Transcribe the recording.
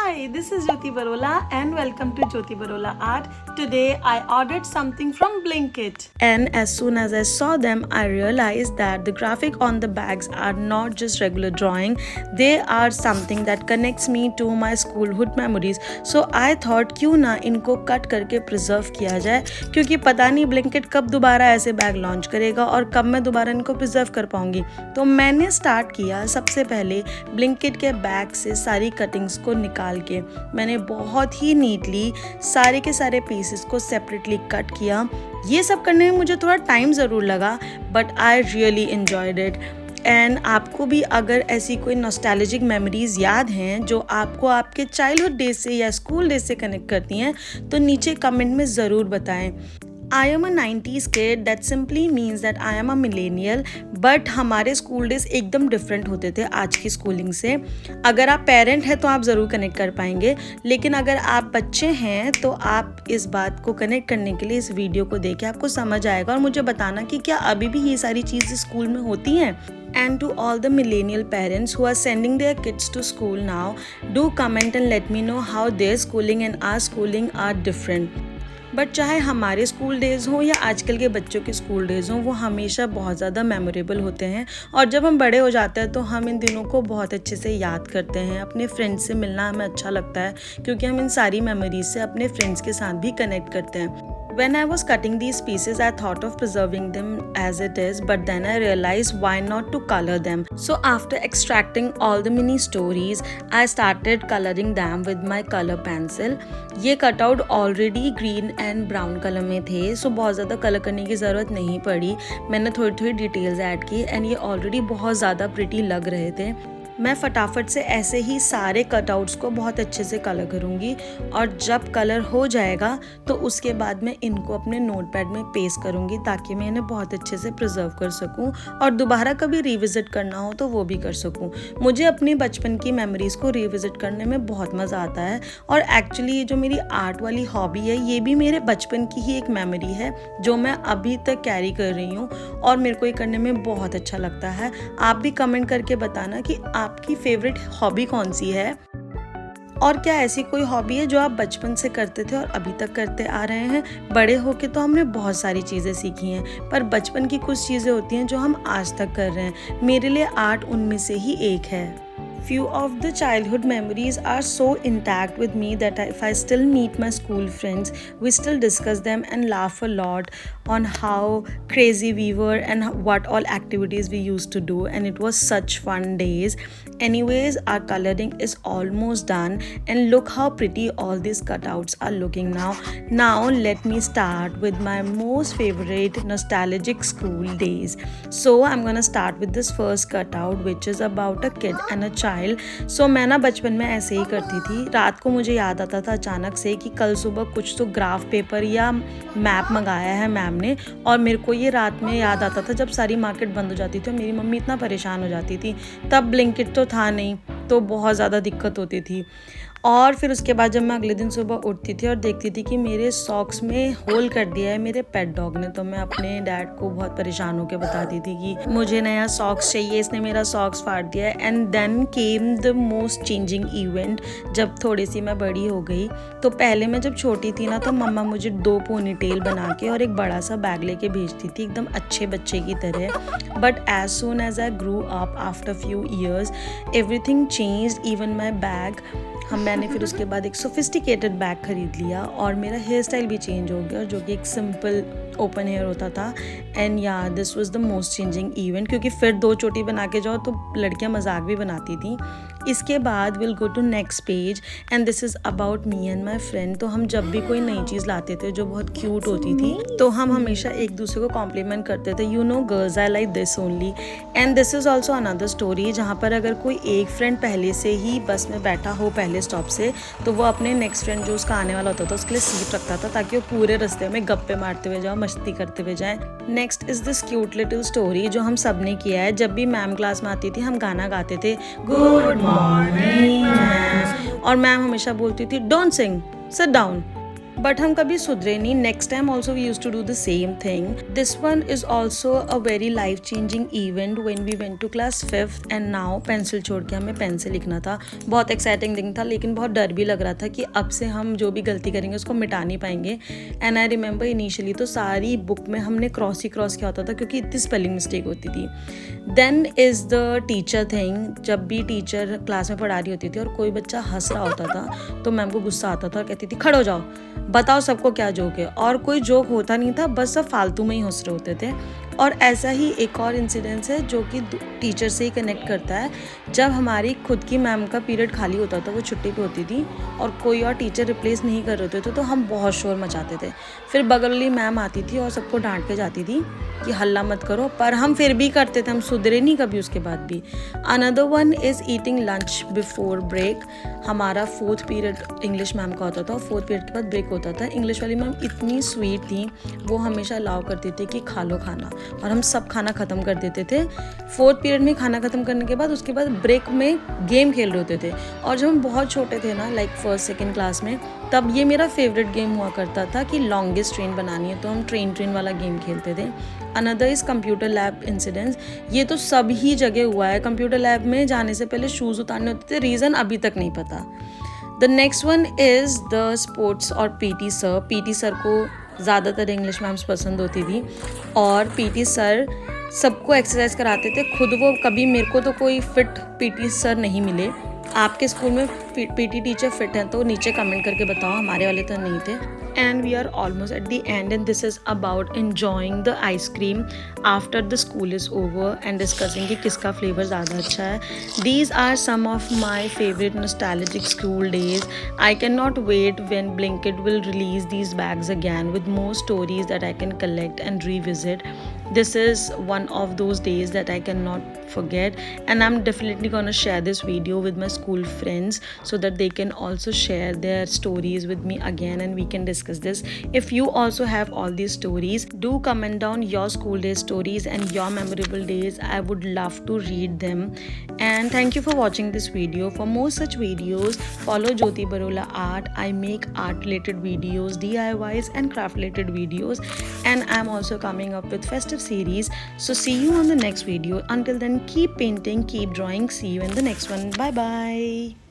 Hi, this is Jyoti Barola and welcome to Jyoti Barola Art. Today I ordered something from Blinkit. And as soon as I saw them, I realized that the graphic on the bags are not just regular drawing. They are something that connects me to my schoolhood memories. So I thought क्यों ना इनको cut करके preserve किया जाए, क्योंकि पता नहीं Blinkit कब दोबारा ऐसे बैग लॉन्च करेगा और कब मैं दोबारा इनको प्रिजर्व कर पाऊंगी. तो मैंने स्टार्ट किया सबसे पहले Blinkit के बैग से सारी कटिंग्स को निकाल के मैंने बहुत ही नीटली सारे के सारे पीसेस को सेपरेटली कट किया. ये सब करने में मुझे थोड़ा टाइम ज़रूर लगा, but I really enjoyed it. And आपको भी अगर ऐसी कोई नॉस्टैल्जिक मेमोरीज़ याद हैं जो आपको आपके चाइल्डहुड डेज से या स्कूल डेज से कनेक्ट करती हैं, तो नीचे कमेंट में ज़रूर बताएं. I am a 90s kid, that simply means that I am a millennial, but हमारे स्कूल डेज एकदम डिफरेंट होते थे आज की स्कूलिंग से. अगर आप पेरेंट हैं तो आप ज़रूर कनेक्ट कर पाएंगे, लेकिन अगर आप बच्चे हैं तो आप इस बात को कनेक्ट करने के लिए इस वीडियो को देख के आपको समझ आएगा और मुझे बताना कि क्या अभी भी ये सारी चीज़ें स्कूल में होती हैं. And to all the millennial parents who are sending their kids to school now, do comment and let me know how their schooling and our schooling are different. But चाहे हमारे स्कूल डेज़ हों या आजकल के बच्चों के school days हों, वो हमेशा बहुत ज़्यादा मेमोरेबल होते हैं. और जब हम बड़े हो जाते हैं तो हम इन दिनों को बहुत अच्छे से याद करते हैं. अपने फ्रेंड्स से मिलना हमें अच्छा लगता है क्योंकि हम इन सारी मेमोरीज से अपने फ्रेंड्स के साथ भी कनेक्ट करते हैं. When I was cutting these pieces, I thought of preserving them as it is, but then I realized why not to color them. So after extracting all the mini stories, I started coloring them with my color pencil. ये cutout already green and brown colour में थे, सो बहुत ज़्यादा colour करने की ज़रूरत नहीं पड़ी. मैंने थोड़ी थोड़ी डिटेल्स ऐड की एंड ये ऑलरेडी बहुत ज़्यादा प्रिटी लग रहे थे. मैं फटाफट से ऐसे ही सारे कटआउट्स को बहुत अच्छे से कलर करूँगी और जब कलर हो जाएगा तो उसके बाद मैं इनको अपने नोटपैड में पेस्ट करूँगी ताकि मैं इन्हें बहुत अच्छे से प्रिजर्व कर सकूँ और दोबारा कभी रिविज़िट करना हो तो वो भी कर सकूँ. मुझे अपनी बचपन की मेमोरीज़ को रिविज़िट करने में बहुत मज़ा आता है और एक्चुअली ये जो मेरी आर्ट वाली हॉबी है ये भी मेरे बचपन की ही एक मेमोरी है जो मैं अभी तक कैरी कर रही हूँ और मेरे को ये करने में बहुत अच्छा लगता है. आप भी कमेंट करके बताना कि आपकी फेवरेट हॉबी कौन सी है और क्या ऐसी कोई हॉबी है जो आप बचपन से करते थे और अभी तक करते आ रहे हैं. बड़े होके तो हमने बहुत सारी चीज़ें सीखी हैं, पर बचपन की कुछ चीज़ें होती हैं जो हम आज तक कर रहे हैं. मेरे लिए आर्ट उनमें से ही एक है. Few of the childhood memories are so intact with me that if I still meet my school friends, we still discuss them and laugh a lot on how crazy we were and what all activities we used to do, and it was such fun days. Anyways, our coloring is almost done and look how pretty all these cutouts are looking now. Now let me start with my most favorite nostalgic school days. So I'm gonna start with this first cutout which is about a kid and a child. सो मैं ना बचपन में ऐसे ही करती थी. रात को मुझे याद आता था अचानक से कि कल सुबह कुछ तो ग्राफ पेपर या मैप मंगाया है मैम ने, और मेरे को ये रात में याद आता था जब सारी मार्केट बंद हो जाती थी और मेरी मम्मी इतना परेशान हो जाती थी. तब ब्लिंकिट तो था नहीं, तो बहुत ज़्यादा दिक्कत होती थी. और फिर उसके बाद जब मैं अगले दिन सुबह उठती थी और देखती थी कि मेरे सॉक्स में होल कर दिया है मेरे पेट डॉग ने, तो मैं अपने डैड को बहुत परेशान होकर बताती थी कि मुझे नया सॉक्स चाहिए, इसने मेरा सॉक्स फाड़ दिया है. And then came the most changing event. जब थोड़ी सी मैं बड़ी हो गई तो पहले मैं जब छोटी थी ना तो मम्मा मुझे 2 पोनी टेल बना के और एक बड़ा सा बैग लेके भेजती थी एकदम अच्छे बच्चे की तरह. But as soon as I grew up after few years everything changed, even my bag. मैंने फिर उसके बाद एक सोफिस्टिकेटेड बैग खरीद लिया और मेरा हेयर स्टाइल भी चेंज हो गया जो कि एक सिंपल ओपन हेयर होता था. एंड या this was the most changing event, क्योंकि फिर 2 चोटी बना के जाओ तो लड़कियां मजाक भी बनाती थी. इसके बाद will go to next page and this is about me and my friend. तो हम जब भी कोई नई चीज़ लाते थे जो बहुत क्यूट होती थी तो हम हमेशा एक दूसरे को कॉम्प्लीमेंट करते थे. You know girls I like this only. And this is also another story जहाँ पर अगर कोई एक फ्रेंड पहले से ही बस में बैठा हो पहले स्टॉप से, तो वो अपने नेक्स्ट फ्रेंड जो उसका आने वाला होता था उसके लिए सीट रखता था ताकि वो पूरे रास्ते में गप्पे मारते हुए जाओ, मस्ती करते हुए जाएं. Next is this cute little story जो हम सब ने किया है. जब भी मैम क्लास में आती थी हम गाना गाते थे, गुड मॉर्निंग मैम, और मैम हमेशा बोलती थी don't sing, sit down. But हम कभी सुधरे नहीं. Next time also we use to do the same thing. This one is also a very life changing event when we went to class 5th and now pencil छोड़ के हमें pen से लिखना था. बहुत एक्साइटिंग दिन था, लेकिन बहुत डर भी लग रहा था कि अब से हम जो भी गलती करेंगे उसको मिटा नहीं पाएंगे. एंड आई रिमेंबर इनिशियली तो सारी बुक में हमने क्रॉस ही क्रॉस किया होता था क्योंकि इतनी स्पेलिंग मिस्टेक होती थी. Then is the teacher thing. जब भी टीचर क्लास में पढ़ा रही होती थी और कोई बच्चा हंस रहा होता था तो मैम को गुस्सा आता था और कहती थी खड़े हो जाओ, बताओ सबको क्या जोक है. और कोई जोक होता नहीं था, बस सब फालतू में ही हंस रहे होते थे. और ऐसा ही एक और इंसिडेंस है जो कि टीचर से ही कनेक्ट करता है. जब हमारी खुद की मैम का पीरियड खाली होता था, वो छुट्टी पे होती थी और कोई और टीचर रिप्लेस नहीं कर रहे थे तो हम बहुत शोर मचाते थे. फिर बगल वाली मैम आती थी और सबको डांट के जाती थी कि हल्ला मत करो, पर हम फिर भी करते थे, हम सुधरे नहीं कभी उसके बाद भी. Another one is eating lunch before break. हमारा 4th पीरियड इंग्लिश मैम का होता था और 4th पीरियड के बाद ब्रेक होता था. इंग्लिश वाली मैम इतनी स्वीट थी, वो हमेशा अलाउ करती थी कि खा लो खाना, और हम सब खाना ख़त्म कर देते थे. 4th पीरियड में खाना ख़त्म करने के बाद उसके बाद ब्रेक में गेम खेल रहे होते थे. और जब हम बहुत छोटे थे ना, लाइक 1st 2nd क्लास में, तब ये मेरा फेवरेट गेम हुआ करता था कि लॉन्गेस्ट ट्रेन बनानी है, तो हम ट्रेन वाला गेम खेलते थे. Another is computer lab incidents. ये तो सब ही जगह हुआ है. कंप्यूटर लैब में जाने से पहले शूज़ उतारने होते थे, रीज़न अभी तक नहीं पता. The next one is the sports और पीटी सर. पीटी सर को ज़्यादातर इंग्लिश मैम्स पसंद होती थी और पीटी सर सबको एक्सरसाइज कराते थे. खुद वो कभी मेरे को तो कोई फिट पीटी सर नहीं मिले. आपके स्कूल में पीटी टीचर फिट हैं तो नीचे कमेंट करके बताओ, हमारे वाले तो नहीं थे. And we are almost at the end, and this is about enjoying the ice cream after the school is over and discussing कि किसका flavor ज़्यादा अच्छा है. These are some of my favorite nostalgic school days. I cannot wait when Blinkit will release these bags again with more stories that I can collect and revisit. This is one of those days that I cannot forget, and I'm definitely gonna share this video with my school friends so that they can also share their stories with me again and we can discuss this. If you also have all these stories, do comment down your school day stories and your memorable days. I would love to read them. And thank you for watching this video. For more such videos, follow Jyoti Barola Art. I make art related videos, DIYs and craft related videos, and I'm also coming up with festive series. So see you on the next video. Until then, keep painting, keep drawing. See you in the next one. Bye bye.